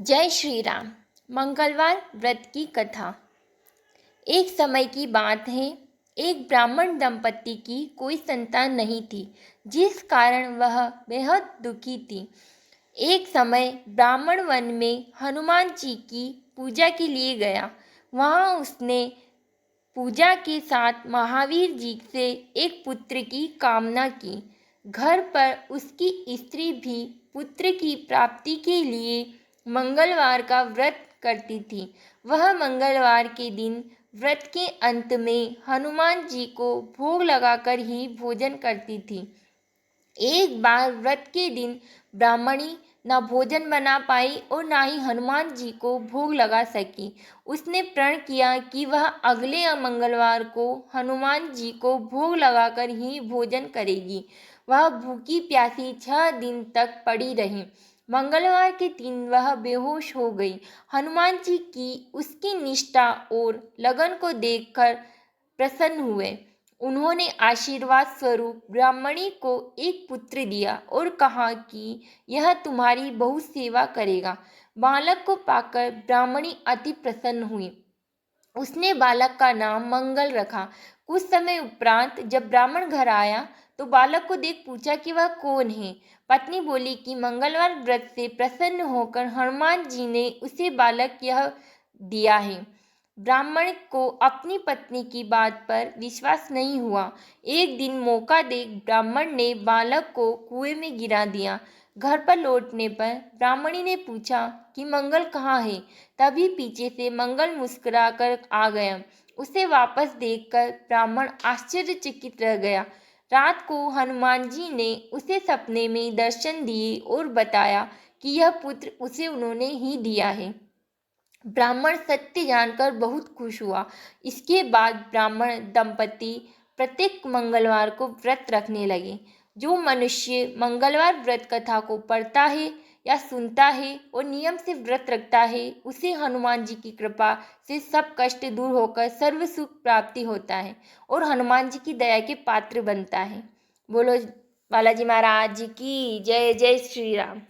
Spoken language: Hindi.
जय श्री राम। मंगलवार व्रत की कथा। एक समय की बात है, एक ब्राह्मण दंपति की कोई संतान नहीं थी, जिस कारण वह बेहद दुखी थी। एक समय ब्राह्मण वन में हनुमान जी की पूजा के लिए गया। वहाँ उसने पूजा के साथ महावीर जी से एक पुत्र की कामना की। घर पर उसकी स्त्री भी पुत्र की प्राप्ति के लिए मंगलवार का व्रत करती थी। वह मंगलवार के दिन व्रत के अंत में हनुमान जी को भोग लगाकर ही भोजन करती थी। एक बार व्रत के दिन ब्राह्मणी न भोजन बना पाई और न ही हनुमान जी को भोग लगा सकी। उसने प्रण किया कि वह अगले मंगलवार को हनुमान जी को भोग लगाकर ही भोजन करेगी। वह भूखी प्यासी 6 दिन तक पड़ी रही। मंगलवार के दिन वह बेहोश हो गई। हनुमान जी की उसकी निष्ठा और लगन को देखकर प्रसन्न हुए। उन्होंने आशीर्वाद स्वरूप ब्राह्मणी को एक पुत्र दिया और कहा कि यह तुम्हारी बहुत सेवा करेगा। बालक को पाकर ब्राह्मणी अति प्रसन्न हुई। उसने बालक का नाम मंगल रखा। कुछ समय उपरांत जब ब्राह्मण घर आया तो बालक को देख पूछा कि वह कौन है। पत्नी बोली कि मंगलवार व्रत से प्रसन्न होकर हनुमान जी ने उसे बालक यह दिया है। ब्राह्मण को अपनी पत्नी की बात पर विश्वास नहीं हुआ। एक दिन मौका देख ब्राह्मण ने बालक को कुएं में गिरा दिया। घर पर लौटने पर ब्राह्मणी ने पूछा कि मंगल कहाँ है। तभी पीछे से मंगल मुस्कुराकर आ गया। उसे वापस देखकर ब्राह्मण आश्चर्यचकित रह गया। रात को हनुमान जी ने उसे सपने में दर्शन दिए और बताया कि यह पुत्र उसे उन्होंने ही दिया है। ब्राह्मण सत्य जानकर बहुत खुश हुआ। इसके बाद ब्राह्मण दंपति प्रत्येक मंगलवार को व्रत रखने लगे। जो मनुष्य मंगलवार व्रत कथा को पढ़ता है या सुनता है और नियम से व्रत रखता है, उसे हनुमान जी की कृपा से सब कष्ट दूर होकर सर्व सुख प्राप्ति होता है और हनुमान जी की दया के पात्र बनता है। बोलो बालाजी महाराज जी की जय। जय श्री राम।